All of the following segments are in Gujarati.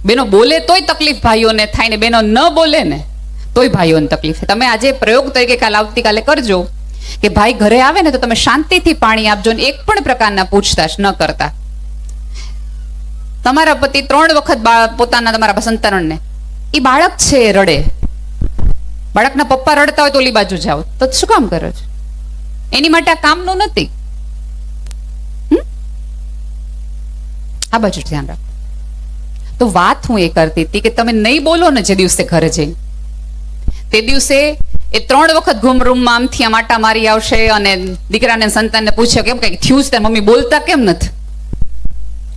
બેનો બોલે તોય તકલીફ ભાઈઓને થાય ને બેનો ન બોલે ને તોય ભાઈઓને તકલીફ. તમે આજે પ્રયોગ તરીકે કાલ આવતીકાલે કરજો કે ભાઈ ઘરે આવે ને તો તમે શાંતિથી પાણી આપજો ને એક પણ પ્રકારના પૂછતાછ ન કરતા. તમારા પતિ 3 વખત પોતાના તમારા સંતાનને, એ બાળક છે રડે, બાળકના પપ્પા રડતા હોય તો ઓલી બાજુ જાઓ, તો શું કામ કરો છો? એની માટે આ કામનું નથી. આ બાજુ ધ્યાન રાખો. તો વાત હું એ કરતી હતી કે તમે નહીં બોલો ને જે દિવસે ઘરે જઈ, તે દિવસે એ 3 વખત રૂમમાં આમથી આમ આટા મારી આવશે અને દીકરાને સંતાનને પૂછે કેમ કઈ થયું છે, મમ્મી બોલતા કેમ નથી?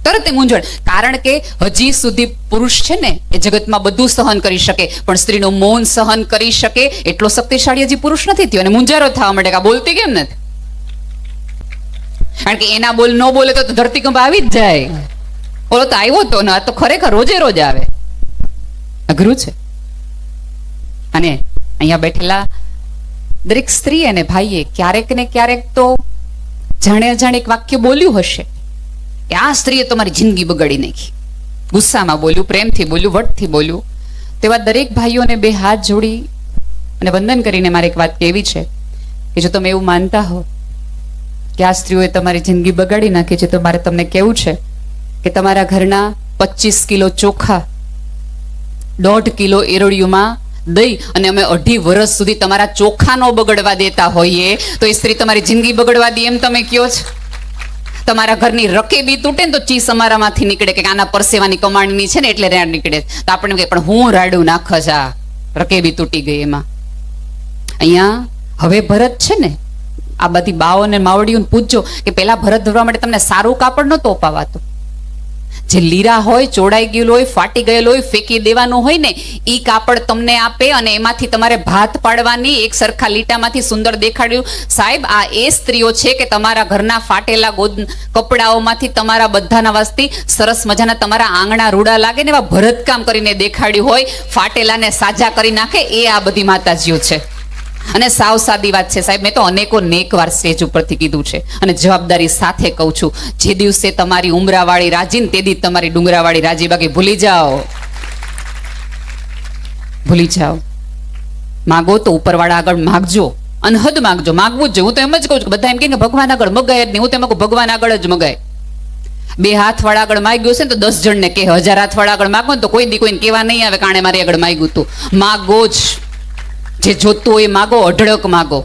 તરત એ મૂંઝવણ. કારણ કે હજી સુધી પુરુષ છે ને એ જગતમાં બધું સહન કરી શકે, પણ સ્ત્રીનું મૌન સહન કરી શકે એટલો શક્તિશાળી હજી પુરુષ નથી થયો. અને મૂંઝારો થવા માંડે કે આ બોલતી કેમ નથી? કારણ કે એના બોલ ન બોલે તો ધરતીકંપ આવી જ જાય. ઓલો તો આવ્યો તો ને, આ તો ખરેખર રોજે રોજ આવે. અઘરું છે. અને અહીંયા બેઠેલા દરેક સ્ત્રી અને ભાઈએ ક્યારેક ને ક્યારેક તો જાણે અજાણે એક વાક્ય બોલ્યું હશે કે આ સ્ત્રીએ તમારી જિંદગી બગાડી નાખી. ગુસ્સામાં બોલ્યું, પ્રેમથી બોલ્યું, વટથી બોલ્યું. તેવા દરેક ભાઈઓને 2 હાથ જોડી અને વંદન કરીને મારે એક વાત કહેવી છે કે જો તમે એવું માનતા હો કે આ સ્ત્રીઓએ તમારી જિંદગી બગાડી નાખી છે, તો મારે તમને કહેવું છે કે તમારા ઘરના 25 કિલો ચોખા 1.5 કિલો એરોડિયુંમાં દઈ અને અમે 2.5 વર્ષ સુધી તમારા ચોખા નો બગડવા દેતા હોઈએ તો એ સ્ત્રી તમારી જિંદગી બગડવા દે એમ તમે કયો છો? તમારા ઘરની રકેબી તૂટે ને તો ચીસ અમારામાંથી નીકળે કે આના પરસેવાની કમાણીની છે ને એટલે રેડ નીકળે. તો આપણે કહે પણ હું રાડું નાખસ, આ રકેબી તૂટી ગઈ એમાં. અહીંયા હવે ભરત છે ને, આ બધી બાઓ ને માવડીઓને પૂછજો કે પેલા ભરત ધરવા માટે તમને સારું કાપડ નહોતું અપાવાતું. જે લીરા હોય, ચોડાઈ ગયેલું હોય, ફાટી ગયેલું હોય, ફેંકી દેવાનું હોય ને, ઈ કાપડ તમને આપે અને એમાંથી તમારે ભાત પાડવાની, એક સરખા લીટામાંથી સુંદર દેખાડ્યું. સાહેબ, આ એ સ્ત્રીઓ છે કે તમારા ઘરના ફાટેલા કપડાઓમાંથી તમારા બધાના વાસ્તી સરસ મજાના તમારા આંગણા રૂડા લાગે ને એવા ભરતકામ કરીને દેખાડ્યું હોય, ફાટેલાને સાજા કરી નાખે, એ આ બધી માતાજીઓ છે. અને સાવ સાદી વાત છે સાહેબ, મેં તો અનેકો નેકવાર સ્ટેજ ઉપરથી કીધું છે અને જવાબદારી સાથે કહું છું, જે દિવસે તમારી ઉમરાવાળી રાજી ને તે દી તમારી ડુંગરાવાળી રાજી. બાકી ભૂલી જાઓ, ભૂલી જાઓ. માગો તો ઉપરવાળા આગળ માગજો, અનહદ માગજો, માગવું જ. હું તો એમ જ કહું છું, બધા એમ કે ભગવાન આગળ મગાય જ નહીં. હું તો એમ કહું ભગવાન આગળ જ મગાય. 2 હાથ વાળા આગળ માગ્યું છે ને તો 10 જણને કે, 1000 હાથ વાળા આગળ માગો ને તો કોઈ દી કોઈને કહેવા નહીં આવે કાણે મારી આગળ માગ્યું તું. માગો જ, જે જોતું હોય માગો, અઢળક માગો.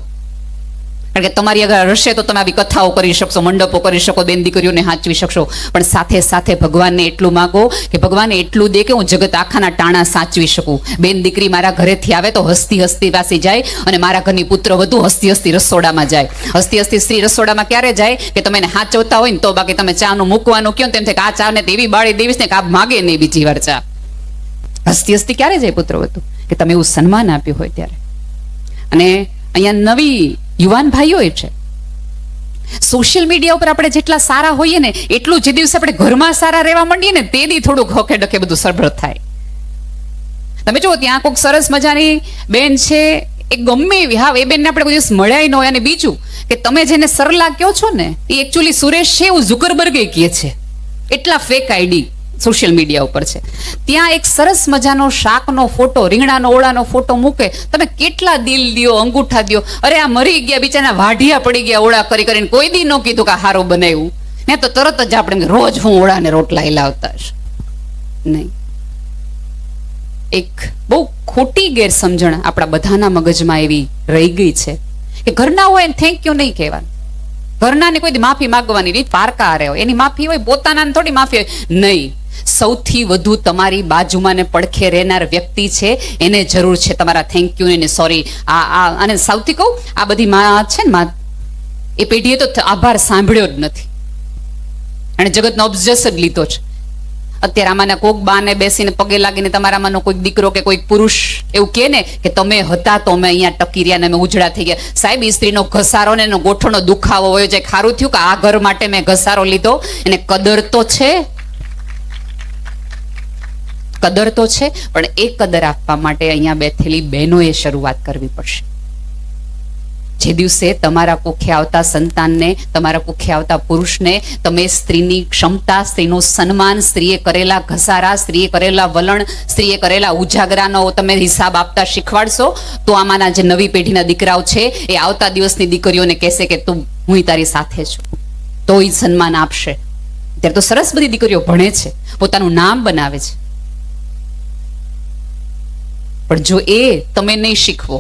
કારણ કે તમારી આગળ હશે તો તમે આવી કથાઓ કરી શકશો, મંડપો કરી શકો, બેન દીકરીઓને હાંચવી શકશો. પણ સાથે સાથે ભગવાનને એટલું માગો કે ભગવાન એટલું દે કે હું જગત આખાના ટાણા સાચવી શકું. બેન દીકરી મારા ઘરેથી આવે તો હસતી હસતી વાસી જાય અને મારા ઘરની પુત્ર વધુ હસતી હસતી રસોડામાં જાય. હસતી હસતી સ્ત્રી રસોડામાં ક્યારે જાય કે તમે એને હાંચવતા હોય ને તો. બાકી તમે ચાનું મૂકવાનું કહો તેમ થાય કે આ ચા ને તેવી બાળી દેવીશ ને કે આ માગે નહીં બીજી વાર ચા. હસતી હસતી ક્યારે જાય પુત્ર વધુ? કે તમે એવું સન્માન આપ્યું હોય ત્યારે. અને અહીંયા નવી યુવાન ભાઈઓ એ છે, સોશિયલ મીડિયા ઉપર આપણે જેટલા સારા હોઈએ ને એટલું જે દિવસે આપણે ઘરમાં સારા રહેવા માંડીએ ને તે દી થોડુંક હોકે ડકે બધું સરભર થાય. તમે જુઓ ત્યાં કોઈક સરસ મજાની બેન છે, એ ગમે એવી, હા એ બેનને આપણે કોઈ દિવસ મળ્યા ન હોય. અને બીજું કે તમે જેને સરલા કહો છો ને એ એકચ્યુઅલી સુરેશ છે એવું ઝુકરબર્ગે કહે છે. એટલા ફેક આઈડી સોશિયલ મીડિયા ઉપર છે. ત્યાં એક સરસ મજાનો શાકનો ફોટો, રીંગણાનો ઓળાનો ફોટો મૂકે, તમે કેટલા દિલ દિયો, અંગૂઠા દિયો. અરે આ મરી ગયા બિચારા, વાઢિયા પડી ગયા ઓળા કરી કરીને. કોઈ દી ન કીધું કે હારું બનાવ્યું ને, તો તરત જ આપણે રોજ હું ઓળા ને રોટલા હિલાવતા હશે નહીં. એક બહુ ખોટી ગેરસમજણ આપણા બધાના મગજમાં એવી રહી ગઈ છે કે ઘરના હોય થેન્ક યુ નહીં કહેવાનું. ઘરનાને કોઈ માફી માંગવાની રીત પારકા રહે હોય, એની માફી હોય, પોતાના થોડી માફી હોય નહીં. સૌથી વધુ તમારી બાજુમાં ને પડખે રહેનાર વ્યક્તિ છે એને જરૂર છે તમારા થેન્ક યુ ને સોરી. અને સૌથી કહું, આ બધી માં છે ને, માં એ પેઢીએ તો આભાર સાંભળ્યો જ નથી અને જગતનો અબજસ જ લીધો છે. અત્યારે આમાંના કોઈક બાને બેસીને પગે લાગીને તમારામાંનો કોઈક દીકરો કે કોઈક પુરુષ એવું કહે ને કે તમે હતા તો અમે અહીંયા ટકી રહ્યા ને અમે ઉજળા થઈ ગયા. સાહેબ, એ સ્ત્રીનો ઘસારો ને એનો ગોઠણનો દુખાવો હોય છે. ખારું થયું કે આ ઘર માટે મેં ઘસારો લીધો. એને કદર તો છે, કદર તો છે, પણ એ કદર આપવા માટે અહીંયા બેઠેલી બહેનોએ શરૂઆત કરવી પડશે. જે દિવસે તમારા કુખે આવતા સંતાનને, તમારા કુખે આવતા પુરુષને તમે સ્ત્રીની ક્ષમતા, સ્ત્રીનું સન્માન, સ્ત્રીએ કરેલા ઘસારા, સ્ત્રીએ કરેલા વલણ, સ્ત્રીએ કરેલા ઉજાગરાનો તમે હિસાબ આપતા શીખવાડશો, તો આમાંના જે નવી પેઢીના દીકરાઓ છે એ આવતા દિવસની દીકરીઓને કહેશે કે તું હું તારી સાથે છું, તો એ સન્માન આપશે. ત્યારે તો સરસ બધી દીકરીઓ ભણે છે, પોતાનું નામ બનાવે છે. પણ જો એ તમે નહીં શીખવો,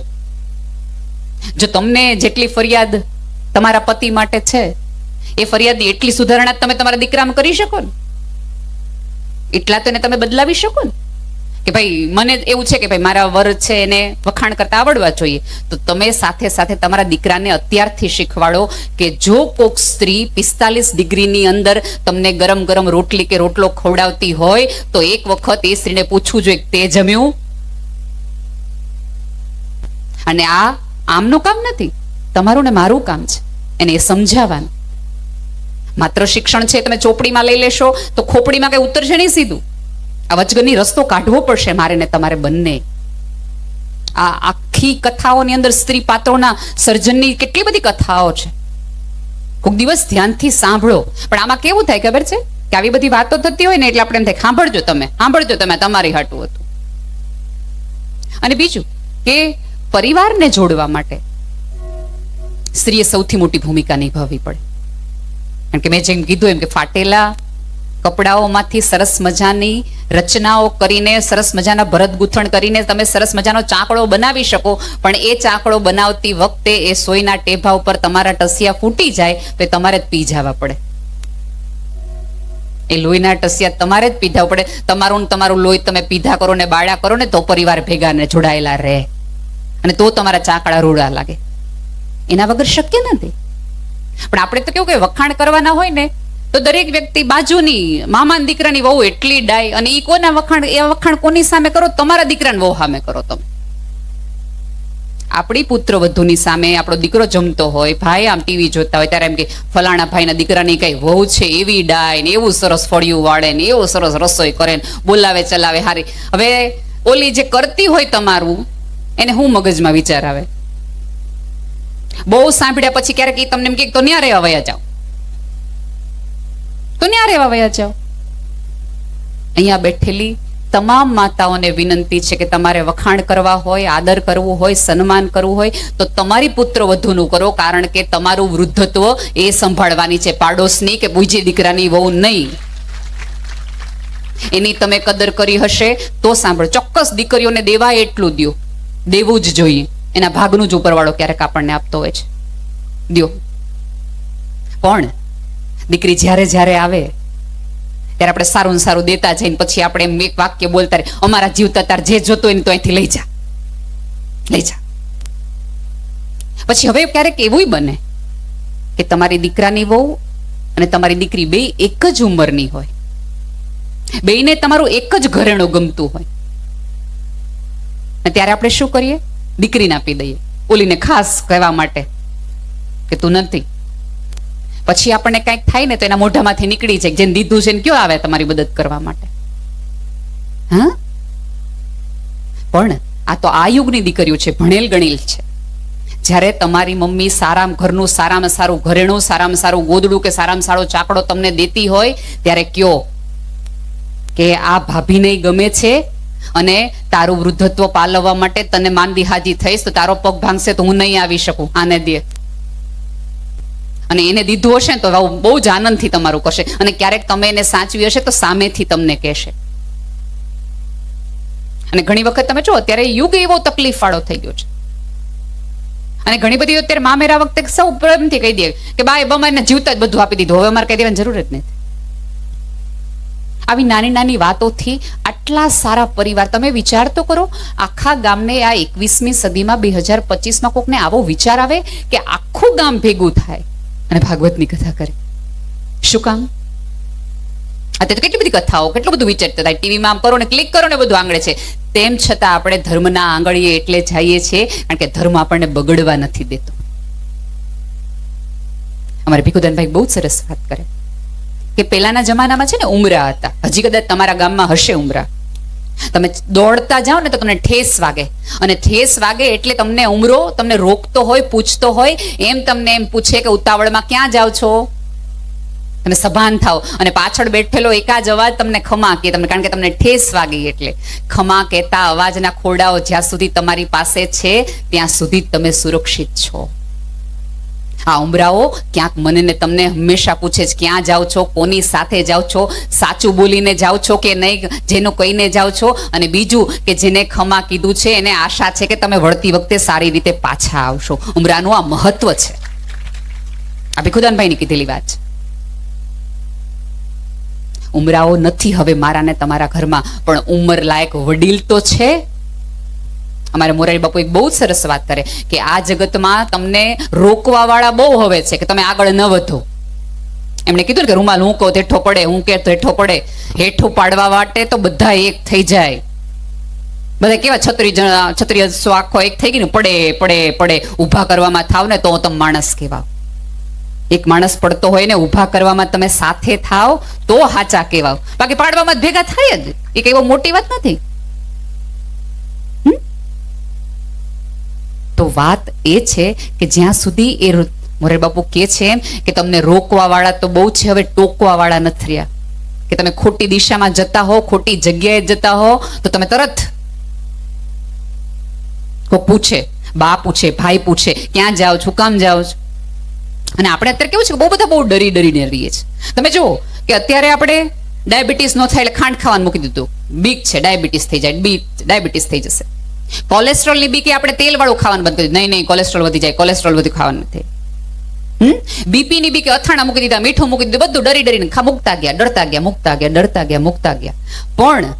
જો તમને જેટલી ફરિયાદ તમારા પતિ માટે છે એ ફરિયાદની એટલી સુધારણા તમે તમારા દીકરામાં કરી શકો ને, એટલા તો એને તમે બદલાવી શકો ને. કે ભાઈ મને એવું છે કે ભાઈ મારા વર છે એને વખાણ કરતા આવડવા જોઈએ, તો તમે સાથે સાથે તમારા દીકરાને અત્યારથી શીખવાડો કે જો કોક સ્ત્રી 45 ડિગ્રીની અંદર તમને ગરમ ગરમ રોટલી કે રોટલો ખવડાવતી હોય તો એક વખત એ સ્ત્રીને પૂછવું જોઈએ તે જમ્યું. અને આ આમનું કામ નથી, તમારું ને મારું કામ છે એને એ સમજાવવાનું. માત્ર શિક્ષણ છે તમે ચોપડીમાં લઈ લેશો તો ખોપડીમાં કઈ ઉતરશે નહીં સીધું. આ વચગરની રસ્તો કાઢવો પડશે મારે ને તમારે બંને. આ આખી કથાઓની અંદર સ્ત્રી પાત્રોના સર્જનની કેટલી બધી કથાઓ છે, કોઈક દિવસ ધ્યાનથી સાંભળો. પણ આમાં કેવું થાય ખબર છે કે આવી બધી વાતો થતી હોય ને એટલે આપણે એમ થાય સાંભળજો તમે તમારી હાટું હતું. અને બીજું કે પરિવારને જોડવા માટે સ્ત્રીએ સૌથી મોટી ભૂમિકા નિભાવવી પડે. કારણ કે મેં જેમ કીધું એમ કે ફાટેલા કપડાઓમાંથી સરસ મજાની રચનાઓ કરીને, સરસ મજાના ભરત ગૂંથણ કરીને તમે સરસ મજાનો ચાકડો બનાવી શકો, પણ એ ચાકડો બનાવતી વખતે એ સોયના ટેભા ઉપર તમારા ટસિયા ફૂટી જાય તો એ તમારે જ પી જવા પડે. એ લોહીના ટસિયા તમારે જ પીધા પડે. તમારું લોહી તમે પીધા કરો ને બાળ્યા કરો ને તો પરિવાર ભેગા ને જોડાયેલા રહે, અને તો તમારા ચાકડા રૂડા લાગે. એના વગર શક્ય નથી. પણ આપણે તો કેવું કે વખાણ કરવાના હોય ને તો દરેક વ્યક્તિ બાજુની મામાના દીકરાની વહુ એટલી ડાય, અને એ કોના વખાણ, એ વખાણ કોની સામે કરો? તમારા દીકરાની વહુ સામે કરો તમે. આપણી પુત્ર વધુની સામે આપણો દીકરો જમતો હોય, ભાઈ આમ ટીવી જોતા હોય ત્યારે એમ કે ફલાણા ભાઈના દીકરાની કઈ વહુ છે એવી ડાય ને એવું સરસ ફળિયું વાળે ને એવું સરસ રસોઈ કરે ને બોલાવે ચલાવે હારી. હવે ઓલી જે કરતી હોય તમારું એને હું મગજમાં વિચાર આવે? બહુ સાંભળ્યા પછી ક્યારેક તમને એમ કે તો ન્યા રહેવા વયા જાઓ, તો ન્યા રહેવા વયા જાઓ. અહીંયા બેઠેલી તમામ માતાઓને વિનંતી છે કે તમારે વખાણ કરવા હોય, આદર કરવું હોય, સન્માન કરવું હોય તો તમારી પુત્ર વધુનું કરો. કારણ કે તમારું વૃદ્ધત્વ એ સંભાળવાની છે, પાડોશની કે બીજી દીકરાની વહુ નહીં. એની તમે કદર કરી હશે તો સાંભળો. ચોક્કસ દીકરીઓને દેવા એટલું દ્યો, દેવું જ જોઈએ. એના ભાગનું જ ઉપરવાળો ક્યારેક આપણને આપતો હોય છે, દ્યો. પણ દીકરી જ્યારે જ્યારે આવે ત્યારે આપણે સારું ને સારું દેતા જઈને પછી આપણે એમ એક વાક્ય બોલતા રહે, અમારા જીવતા તાર જે જોતો હોય ને તો અહીંથી લઈ જા. પછી હવે ક્યારેક એવું બને કે તમારી દીકરાની વહુ અને તમારી દીકરી બે એક જ ઉંમરની હોય, બેયને તમારું એક જ ઘરેણું ગમતું હોય, અને ત્યારે આપણે શું કરીએ? દીકરીને આપી દઈએ, ઓલીને ખાસ કહેવા માટે કે તું નથી. પછી આપણને કંઈક થાય ને તો એના મોઢામાંથી નીકળી જાય, જેને દીધું છે ને કયો આવે તમારી મદદ કરવા માટે? હા, પણ આ તો આ યુગની દીકરીઓ છે, ભણેલ ગણેલ છે. જ્યારે તમારી મમ્મી ઘરનું સારામાં સારું ઘરેણું, સારામાં સારું ગોદડું કે સારામાં સારો ચાકડો તમને દેતી હોય ત્યારે કયો કે આ ભાભીને ગમે છે અને તારું વૃદ્ધત્વ પાલવવા માટે તને માંદી હાજી થઈશ તો તારો પગ ભાંગશે તો હું નહીં આવી શકું, આને દે. અને એને દીધું હશે તો બહુ જ આનંદથી તમારું કરશે, અને ક્યારેક તમે એને સાચવી હશે તો સામેથી તમને કહેશે. અને ઘણી વખત તમે જો અત્યારે યુગ એવો તકલીફ વાળો થઈ ગયો છે, અને ઘણી બધી અત્યારે મામેરા વખતે સૌ પ્રેમથી કહી દે કે બાય બમાને જીવતા જ બધું આપી દીધું, હવે અમારે કહી દેવાની જરૂર જ નથી. આવી નાની નાની વાતોથી આટલા સારા પરિવાર, તમે વિચાર તો કરો, આખા ગામને આ 21મી સદીમાં 2025માં કોકને આવો વિચાર આવે કે આખું ગામ ભેગું થાય અને ભાગવતની કથા કરે. શું કામ? અત્યારે તો કેટલી બધી કથાઓ, કેટલું બધું વિચારતા થાય, ટીવીમાં આમ કરો ને ક્લિક કરો ને બધું આંગળે છે. તેમ છતાં આપણે ધર્મના આંગળીએ એટલે જઈએ છીએ કારણ કે ધર્મ આપણને બગડવા નથી દેતો. અમારે ભીખુદાનભાઈ બહુ સરસ વાત કરે કે પહેલાના જમાનામાં છે ને ઉમરા હતા, હજી કદાચ તમારા ગામમાં હશે ઉમરા. તમે દોડતા જાઓ ને તો તમને ઠેસ વાગે, અને ઠેસ વાગે એટલે તમને ઉમરો તમને રોકતો હોય, પૂછતો હોય, એમ તમને એમ પૂછે કે ઉતાવળમાં ક્યાં જાઓ છો? તમે સભાન થાવ, અને પાછળ બેઠેલો એકાજ અવાજ તમને ખમા કે તમને, કારણ કે તમને ઠેસ વાગી. એટલે ખમા કહેતા અવાજના ખોડાઓ જ્યાં સુધી તમારી પાસે છે ત્યાં સુધી તમે સુરક્ષિત છો. આ ઉમરાઓ ક્યાંક મને ને તમને હંમેશા પૂછે છે ક્યાં જાઓ છો, કોની સાથે જાઓ છો, સાચું બોલીને જાઓ છો કે નહીં, જેનું કહીને જાઓ છો, અને બીજું કે જેને ખમા કીધું છે એને આશા છે કે તમે વળતી વખતે સારી રીતે પાછા આવશો. ઉમરાનું આ મહત્વ છે. આ ભીખુદાનભાઈની કીધેલી વાત છે. ઉમરાઓ નથી હવે મારા ને તમારા ઘરમાં, પણ ઉંમર લાયક વડીલ તો છે. અમારે મોરારી બાપુ એક બહુ સરસ વાત કરે કે આ જગતમાં તમને રોકવા વાળા બહુ હવે છે કે તમે આગળ ન વધો. એમણે કીધું ને કે રૂમાલ હું કહું હેઠો પડે, હું કે હેઠો પડે. હેઠું પાડવા માટે તો બધા એક થઈ જાય. બધા કેવા છત્રી આખો એક થઈ ગઈ ને, પડે પડે પડે. ઊભા કરવામાં થાવ ને તો તમે માણસ કહેવાવ. એક માણસ પડતો હોય ને ઊભા કરવામાં તમે સાથે થાવ તો હાચા કહેવાવ. બાકી પાડવામાં ભેગા થાય જ. એ કઈ મોટી વાત નથી. તો વાત એ છે કે જ્યાં સુધી એ મોરારી બાપુ કે છે એમ કે તમને રોકવા વાળા તો બહુ છે, હવે ટોકવા વાળા નથી રહ્યા. કે તમે ખોટી દિશામાં જતા હો, ખોટી જગ્યાએ જતા હો તો તમે તરત કોઈ પૂછે, બા પૂછે, ભાઈ પૂછે, ક્યાં જાઓ છો, કામ જાઓ છો. અને આપણે અત્યારે કેવું છે કે બહુ બધા બહુ ડરીને રહીએ છીએ. તમે જુઓ કે અત્યારે આપણે ડાયાબિટીસ ન થાય એટલે ખાંડ ખાવાનું મૂકી દીધું. બીક છે ડાયાબિટીસ થઈ જાય, ડાયાબિટીસ થઈ જશે. કોલેસ્ટ્રોલ ની બીકે આપણે તેલ વાળું ખાવાનું બંધ કરી દીધું. નહીં કોલેસ્ટ્રોલ વધી જાય, કોલેસ્ટ્રોલ વધી ખાવાનું નથી. બીપી ની બીકે અથાણા મૂકી દીધા, મીઠું મૂકી દીધું, બધું ડરીને મૂકતા ગયા, ડરતા ગયા, મૂકતા ગયા, ડરતા ગયા, મૂકતા ગયા. પણ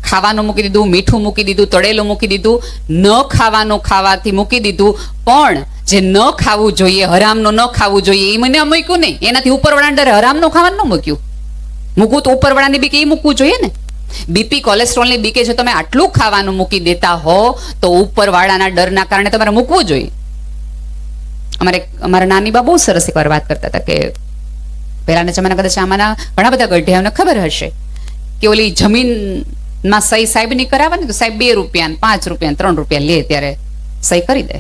ખાવાનું મૂકી દીધું, મીઠું મૂકી દીધું, તળેલું મૂકી દીધું, ન ખાવાનું ખાવાથી મૂકી દીધું. પણ જે ન ખાવું જોઈએ, હરામનું ન ખાવું જોઈએ, એ મને મૂક્યું નહીં. એનાથી ઉપરવાળાને ડરે હરામનું ખાવાનું ન મૂક્યું. મૂકવું તો ઉપરવાળાની બીકે એ મૂકવું જોઈએ ને. બીપી કોલેસ્ટ્રોલની બીકે જો તમે આટલું ખાવાનું મૂકી દેતા હો તો ઉપરવાળાના ડરના કારણે તમારે મૂકવું જોઈએ. અમારા નાની બા બહુ સરસ એકવાર વાત કરતા હતા કે પહેલાના જમાના કદાચ આમાંના ઘણા બધા ગઢિયાઓને ખબર હશે કે ઓલી જમીનમાં સહી સાહેબની કરાવવાની તો સાહેબ 2 રૂપિયા, 5 રૂપિયા, 3 રૂપિયા લે ત્યારે સહી કરી દે.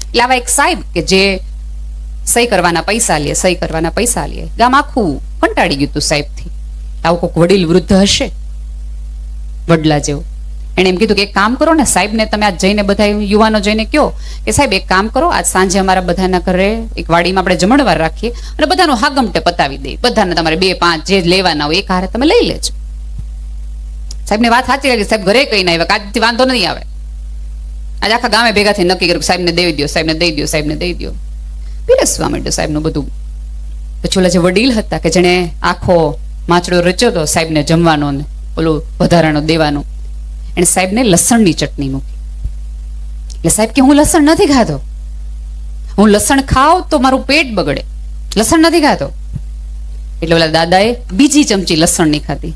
એટલે આવા એક સાહેબ કે જે સહી કરવાના પૈસા લે, સહી કરવાના પૈસા લે. ગામ આખું કંટાળી ગયું હતું સાહેબથી. આવું કોઈક વડીલ વૃદ્ધ હશે વડલા જેવું. એને એમ કીધું કે એક કામ કરો ને સાહેબ ને તમે આજ જઈને બધા યુવાનો જઈને કહો કે સાહેબ એક કામ કરો, આજ સાંજે અમારા બધાના ઘરે એક વાડીમાં આપણે જમણવાર રાખીએ અને બધાનું હાગમટે પતાવી દઈએ. બધાને તમારે 2, 5 જે લેવાના હોય એક હારે તમે લઈ લેજો. સાહેબ ને વાત સાચી લાગી. સાહેબ ઘરે કહીને આવ્યા કે આજથી વાંધો નહીં આવે. આજે આખા ગામે ભેગા થઈ નક્કી કર્યું સાહેબ ને દઈ દો, સાહેબ ને દઈ દો, સાહેબ ને દઈ દો. પીરસવા માંડ્યો સાહેબ નું બધું. પછી ઓલા જે વડીલ હતા કે જેને આખો માછડો રચ્યો હતો સાહેબને જમવાનો ને ઓલું વધારાનો દેવાનો, એને સાહેબને લસણની ચટણી મૂકી. એટલે સાહેબ કે હું લસણ નથી ખાતો, હું લસણ ખાવ તો મારું પેટ બગડે, લસણ નથી ખાતો. એટલે ઓલા દાદાએ બીજી ચમચી લસણની ખાધી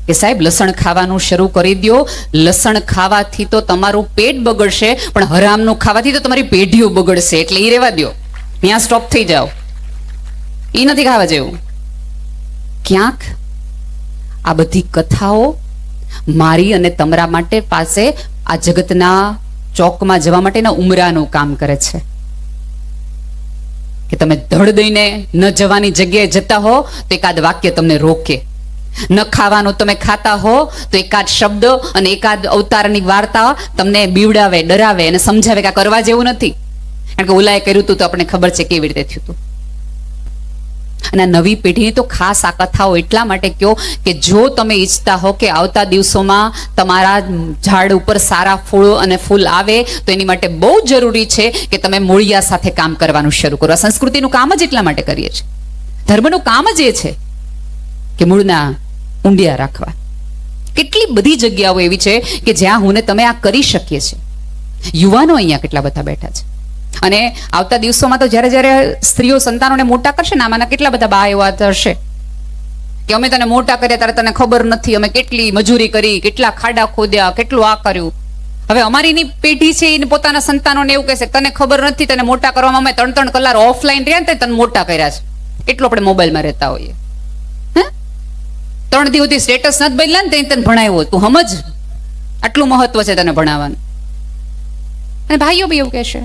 કે સાહેબ લસણ ખાવાનું શરૂ કરી દો. લસણ ખાવાથી તો તમારું પેટ બગડશે, પણ હરામનું ખાવાથી તો તમારી પેઢીઓ બગડશે. એટલે એ રહેવા દો, ત્યાં સ્ટોપ થઈ જાઓ, એ નથી ખાવા જેવું. ક્યાંક આ બધી કથાઓ મારી અને તમારા માટે પાસે આ જગતના ચોકમાં જવા માટેના ઉમરાનું કામ કરે છે. કે તમે ધડ દઈને ન જવાની જગ્યાએ જતા હો તો એકાદ વાક્ય તમને રોકે. ન ખાવાનું તમે ખાતા હો તો એકાદ શબ્દ અને એકાદ અવતારની વાર્તા તમને બીવડાવે, ડરાવે અને સમજાવે કે આ કરવા જેવું નથી. કારણ કે ઓલાએ કર્યું હતું તો આપણને ખબર છે કેવી રીતે થયું હતું. અને નવી પેઢીની તો ખાસ આ કથાઓ એટલા માટે કહો કે જો તમે ઈચ્છતા હો કે આવતા દિવસોમાં તમારા ઝાડ ઉપર સારા ફૂલો અને ફૂલ આવે તો એની માટે બહુ જરૂરી છે કે તમે મૂળિયા સાથે કામ કરવાનું શરૂ કરો. આ સંસ્કૃતિનું કામ જ એટલા માટે કરીએ છીએ. ધર્મનું કામ જ એ છે કે મૂળના ઊંડિયા રાખવા. કેટલી બધી જગ્યાઓ એવી છે કે જ્યાં હું ને તમે આ કરી શકીએ છીએ. યુવાનો અહીંયા કેટલા બધા બેઠા છે. અને આવતા દિવસોમાં તો જ્યારે સ્ત્રીઓ સંતાનોને મોટા કરશે ને, આમાંના કેટલા બધા બા એવા હશે કે અમે તને મોટા કર્યા ત્યારે તને ખબર નથી, અમે કેટલી મજૂરી કરી, કેટલા ખાડા ખોદ્યા, કેટલું આ કર્યું. હવે અમારીની પેઢી છે એને પોતાના સંતાનોને એવું કહેશે તને ખબર નથી, તને મોટા કરવામાં અમે 3 કલાક ઓફલાઈન રહ્યા ને તને મોટા કર્યા છે. એટલું આપણે મોબાઈલમાં રહેતા હોઈએ. 3 દિવસથી સ્ટેટસ નથી બદલ્યા ને તને ભણાવ્યો, તું સમજ, આટલું મહત્વ છે તને ભણાવવાનું. અને ભાઈઓ બી એવું કહેશે,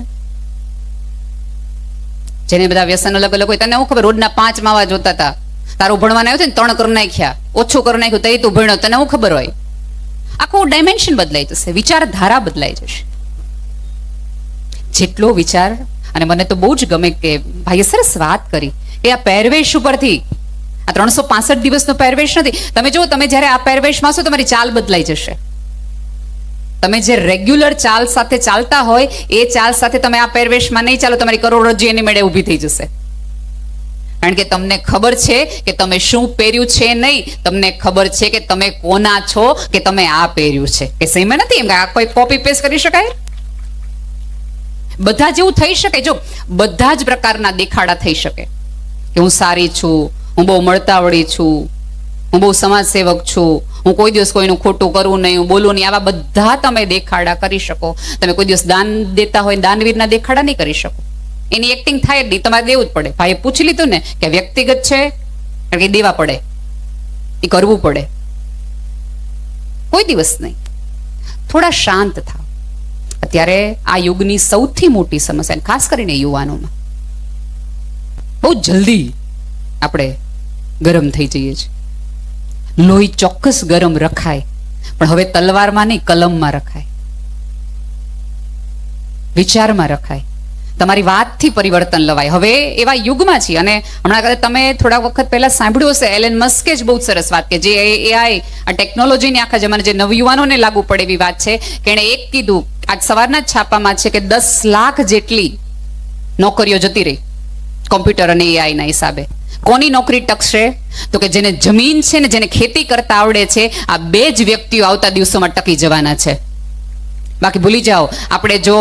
જેને બધા વ્યસન અલગ અલગ હોય, તને હું ખબર રોજના 5 માવા જોતા હતા, તારું ભણવાનું આવ્યું છે ને 3 કરી નાખ્યા, ઓછું કરી નાખ્યું તઈ તું ભણ્યો, તને હું ખબર હોય. આખું ડાયમેન્શન બદલાઈ જશે, વિચારધારા બદલાઈ જશે. જેટલો વિચાર, અને મને તો બહુ જ ગમે કે ભાઈએ સરસ વાત કરી કે આ પહેરવેશ ઉપરથી, આ 365 દિવસનો પહેરવેશ નથી. તમે જુઓ, તમે જ્યારે આ પહેરવેશમાં છો તમારી ચાલ બદલાઈ જશે. તમે જે રેગ્યુલર ચાલ સાથે ચાલતા હોય એ ચાલ સાથે તમે આ પહેરવેશમાં નહીં ચાલો, તમારી કરોડરજ્જુ એની મેળે ઊભી થઈ જશે. કારણ કે તમને ખબર છે કે તમે શું પહેર્યું છે નહીં, તમને ખબર છે કે તમે કોના છો, કે તમે આ પહેર્યું છે. કે સેમ નથી એમ કે આ કોઈ કોપી પેસ્ટ કરી શકાય. બધા જેવું થઈ શકે. જો બધા જ પ્રકારના દેખાડા થઈ શકે કે હું સારી છું, હું બહુ મળતાવળી છું, હું બહુ સમાજ સેવક છું, હું કોઈ દિવસ કોઈનું ખોટું કરું નહીં, હું બોલું નહીં, આવા બધા તમે દેખાડા કરી શકો. તમે કોઈ દિવસ દાન દેતા હોય દાનવીરના દેખાડા નહીં કરી શકો. એની એક્ટિંગ થાય જ નહીં, તમારે દેવું જ પડે. ભાઈએ પૂછી લીધું ને કે વ્યક્તિગત છે, કારણ કે દેવા પડે, એ કરવું પડે. કોઈ દિવસ નહીં. થોડા શાંત થાવ. અત્યારે આ યુગની સૌથી મોટી સમસ્યા, ખાસ કરીને યુવાનોમાં, બહુ જલ્દી આપણે ગરમ થઈ જઈએ છીએ. લોહી ચોક્કસ ગરમ રખાય, પણ હવે તલવારમાં નહીં, કલમમાં રખાય, વિચારમાં રખાય. તમારી વાતથી પરિવર્તન લવાય. હવે એવા યુગમાં છીએ. અને હમણાં કદાચ તમે થોડા વખત પહેલા સાંભળ્યું હશે, એલન મસ્કે જ બહુ સરસ વાત કે જે એઆઈ, આ ટેકનોલોજીની આખા જમાને જે નવયુવાનોને લાગુ પડે એવી વાત છે કે એણે એક કીધું, આજ સવારના જ છાપામાં છે કે 10 લાખ જેટલી નોકરીઓ જતી રહી કોમ્પ્યુટર અને એઆઈના હિસાબે. કોની નોકરી ટકશે? તો કે જેને જમીન છે ને જેને ખેતી કરતા આવડે છે, આ 2 જ વ્યક્તિઓ આવતા દિવસોમાં ટકી જવાના છે. બાકી ભૂલી જાઓ. આપણે જો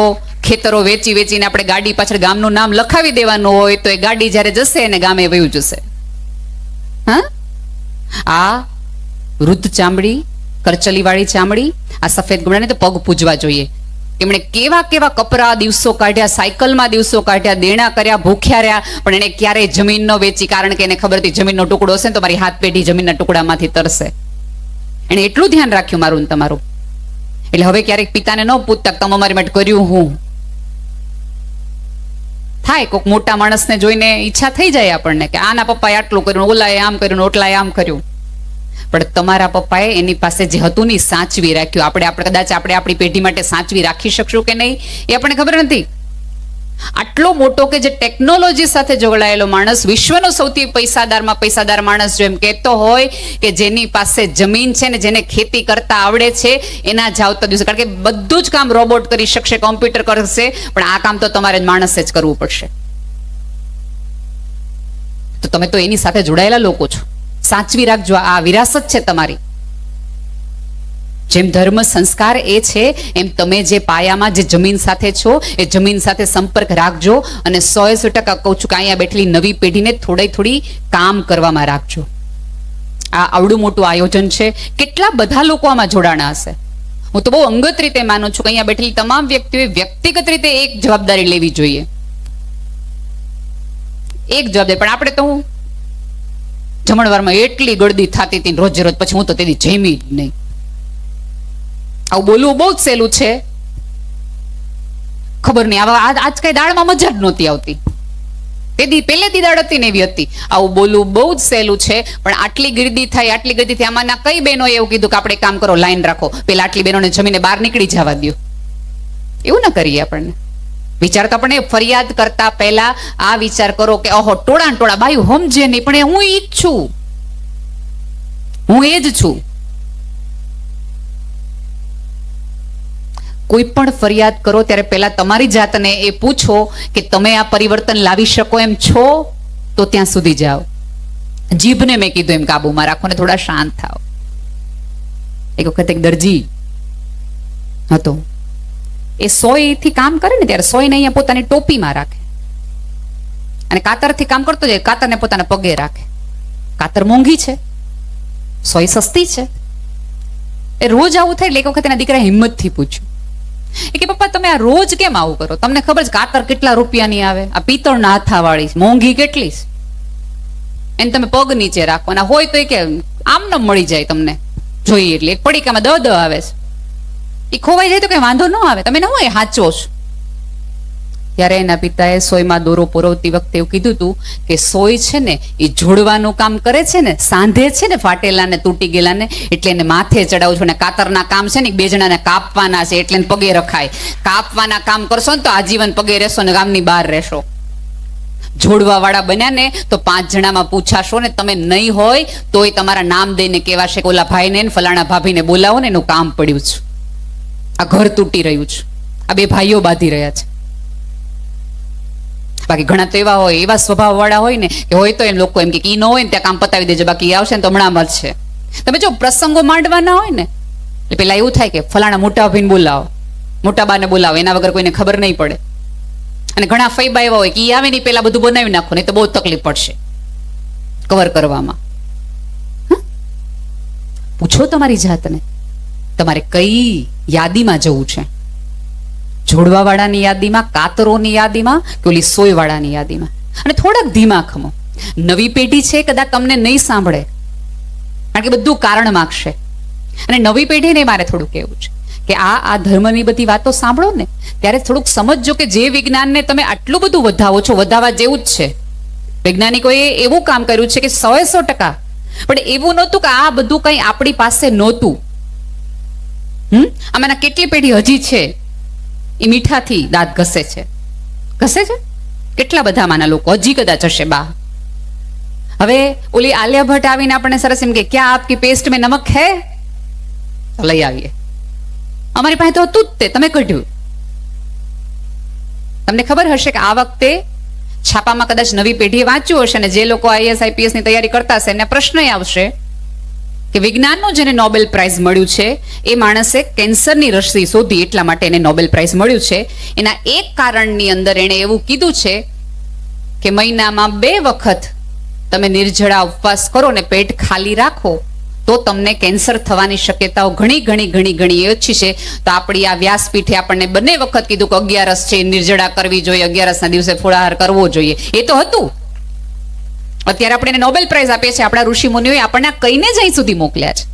ખેતરો વેચી વેચીને આપણે ગાડી પાછળ ગામનું નામ લખાવી દેવાનું હોય તો એ ગાડી જ્યારે જશે એને ગામે વયું જશે. હા, આ વૃદ્ધ ચામડી, કરચલીવાળી ચામડી, આ સફેદ ગુમડાને તો પગ પૂજવા જોઈએ. એમણે કેવા કેવા કપરા દિવસો કાઢ્યા, સાયકલમાં દિવસો કાઢ્યા, દેણા કર્યા, ભૂખ્યા રહ્યા, પણ એને ક્યારેય જમીન ન વેચી. કારણ કે એને ખબર હતી જમીનનો ટુકડો હશે ને તમારી હાથ પેઢી જમીનના ટુકડામાંથી તરશે. એને એટલું ધ્યાન રાખ્યું મારું ને તમારું. એટલે હવે ક્યારેક પિતાને ન પૂછતા તમે અમારી માટે કર્યું હું. થાય કોઈક મોટા માણસને જોઈને ઈચ્છા થઈ જાય આપણને કે આના પપ્પાએ આટલું કર્યું, ઓલાએ આમ કર્યું, ઓટલાએ આમ કર્યું. પણ તમારા પપ્પાએ એની પાસે જે હતું ને સાચવી રાખ્યું. આપણે કદાચ આપણી પેઢી માટે સાચવી રાખી શકશું કે નહીં એ આપણને ખબર નથી. આટલો મોટો કે જે ટેકનોલોજી સાથે જોડાયેલો માણસ, વિશ્વનો સૌથી પૈસાદારમાં પૈસાદાર માણસ જો એમ કહેતો હોય કે જેની પાસે જમીન છે ને જેને ખેતી કરતા આવડે છે એના જ આવતા દિવસે, કારણ કે બધું જ કામ રોબોટ કરી શકશે, કોમ્પ્યુટર કરશે, પણ આ કામ તો તમારે માણસે જ કરવું પડશે. તો તમે તો એની સાથે જોડાયેલા લોકો છો. સાચવી રાખજો, આ વિરાસત છે તમારી. જેમ ધર્મ સંસ્કાર એ છે એમ તમે જે પાયામાં જે જમીન સાથે છો એ જમીન સાથે સંપર્ક રાખજો. અને 100% કહું છું કે અહીંયા બેઠેલી નવી પેઢીને થોડી કામ કરવામાં રાખજો. આ આવડું મોટું આયોજન છે, કેટલા બધા લોકો આમાં જોડાણા હશે. હું તો બહુ અંગત રીતે માનું છું કે અહીંયા બેઠેલી તમામ વ્યક્તિઓએ વ્યક્તિગત રીતે એક જવાબદારી લેવી જોઈએ. એક જવાબદારી. પણ આપણે તો હું જમણવારમાં એટલી ગળદી થતી હતી રોજે રોજ, પછી હું તો તેથી જમી જ નહીં. આવું બોલવું બહુ જ સહેલું છે, ખબર નહીં. આજ કઈ દાળમાં મજા જ નહોતી આવતી. પહેલેથી દાળ હતી ને એવી હતી. આવું બોલવું બહુ જ સહેલું છે, પણ આટલી ગીર્દી થાય, આટલી ગીર્દી થાય. આમાંના કઈ બહેનોએ એવું કીધું કે આપણે કામ કરો, લાઈન રાખો, પેલા આટલી બહેનોને જમીને બહાર નીકળી જવા દો? એવું ના કરીએ આપણને. વિચાર તો આપણે ફરિયાદ કરતા પહેલા આ વિચાર કરો કે ઓહો ટોળા બાયું સમજે નહીં, પણ હું ઈ જ છું, હું એ જ છું. કોઈ પણ ફરિયાદ કરો ત્યારે પહેલા તમારી જાતને એ પૂછો કે તમે આ પરિવર્તન લાવી શકો એમ છો? તો ત્યાં સુધી જાઓ. જીભને મેં કીધું એમ કાબુમાં રાખો ને થોડા શાંત થાઓ. એક વખત એક દરજી હતો, એ સોયથી કામ કરે ને ત્યારે સોયને અહીંયા પોતાની ટોપીમાં રાખે અને કાતરથી કામ કરતો જાય, કાતરને પોતાના પગે રાખે. કાતર મોંઘી છે, સોય સસ્તી છે. એ રોજ આવું થાય એટલે એક વખત એના દીકરા હિંમતથી પૂછ્યું કે પપ્પા તમે આ રોજ કેમ આવું કરો? તમને ખબર છે કાતર કેટલા રૂપિયાની આવે? આ પિત્તળના હાથાવાળી મોંઘી કેટલી છે, એને તમે પગ નીચે રાખવાના હોય તો એ કે આમ ન મળી જાય તમને જોઈએ એટલે. એક પડીકામાં 10 આવે છે, એ ખોવાઈ જાય તો કઈ વાંધો ન આવે, તમે ન હોય સાચો છો. ત્યારે એના પિતાએ સોયમાં દોરો પરોવતી વખતે એવું કીધું હતું કે સોય છે ને એ જોડવાનું કામ કરે છે ને, સાંધે છે ને ફાટેલા ને તૂટી ગયેલા ને, એટલે એને માથે ચડાવું છું. ને કાતરના કામ છે ને 2 જણાને કાપવાના છે એટલે એને પગે રખાય. કાપવાના કામ કરશો ને તો આજીવન પગે રહેશો ને ગામની બહાર રહેશો. જોડવા વાળા બન્યા ને તો 5 જણામાં પૂછાશો ને, તમે નહીં હોય તોય તમારા નામ દઈને કહેવાશે કે ઓલા ભાઈને ને ફલાણા ભાભીને બોલાવો ને એનું કામ પડ્યું છે, આ ઘર તૂટી રહ્યું છે, આ 2 ભાઈઓ બાંધી રહ્યા છે. બાકી ઘણા તો એવા હોય, એવા સ્વભાવ વાળા હોય ને કે હોય તો એમ લોકો એમ કે ઈ ન હોય ને ત્યાં કામ પતાવી દેજો, બાકી આવશે ને તો હમણાં જ છે. તમે જો પ્રસંગો માંડવાના હોય ને એટલે પેલા એવું થાય કે ફલાણા મોટા ભાઈને બોલાવો, મોટા બાને બોલાવો, એના વગર કોઈને ખબર નહીં પડે. અને ઘણા ફઈબા એવા હોય કે ઈ આવે ને પેલા બધું બનાવી નાખો, નહીં તો બહુ તકલીફ પડશે કવર કરવામાં. પૂછો તમારી જાતને તમારે કઈ યાદીમાં જવું છે, જોડવા વાળાની યાદીમાં, કાતરોની યાદીમાં કે ઓલી સોય વાળાની યાદીમાં. અને થોડાક ધીમા ખમો. નવી પેઢી છે કદાચ તમને નહીં સાંભળે, કારણ કે બધું કારણ માગશે. અને નવી પેઢીને મારે થોડું કહેવું છે કે આ ધર્મની બધી વાતો સાંભળો ને ત્યારે થોડુંક સમજજો કે જે વિજ્ઞાનને તમે આટલું બધું વધાવો છો, વધાવવા જેવું જ છે. વૈજ્ઞાનિકોએ એવું કામ કર્યું છે કે 100% પણ એવું નહોતું કે આ બધું કંઈ આપણી પાસે નહોતું. આમાંના કેટલી પેઢી હજી છે એ મીઠાથી દાંત ઘસે છે. કેટલા બધા માના લોકો હજી કદાચ હશે બા. હવે ઓલી આલિયા ભટ્ટ આવીને આપણને સરસ એમ કે ક્યાં આપકી પેસ્ટ મેં નમક હે, લઈ આવીએ. અમારી પાસે તો હતું જ તે, તમે કઢ્યું. તમને ખબર હશે કે આ વખતે છાપામાં કદાચ નવી પેઢીએ વાંચ્યું હશે, અને જે લોકો IAS IPS ની તૈયારી કરતા હશે એને પ્રશ્ન આવશે કે વિજ્ઞાનનું જેને નોબેલ પ્રાઇઝ મળ્યું છે એ માણસે કેન્સરની રસી શોધી, એટલા માટે એને નોબેલ પ્રાઇઝ મળ્યું છે. એના એક કારણની અંદર એણે એવું કીધું છે કે મહિનામાં 2 વખત તમે નિર્જળા ઉપવાસ કરો ને પેટ ખાલી રાખો તો તમને કેન્સર થવાની શક્યતાઓ ઘણી ઓછી છે. તો આપણી આ વ્યાસપીઠે આપણને 2 વખત કીધું કે 11 છે નિર્જળા કરવી જોઈએ, 11ના દિવસે ફળાહાર કરવો જોઈએ. એ તો હતું. અત્યારે આપણે એને નોબેલ પ્રાઇઝ આપીએ છીએ. આપણા ઋષિ મુનિઓએ આપણને કઈને જ અહીં સુધી મોકલ્યા છે.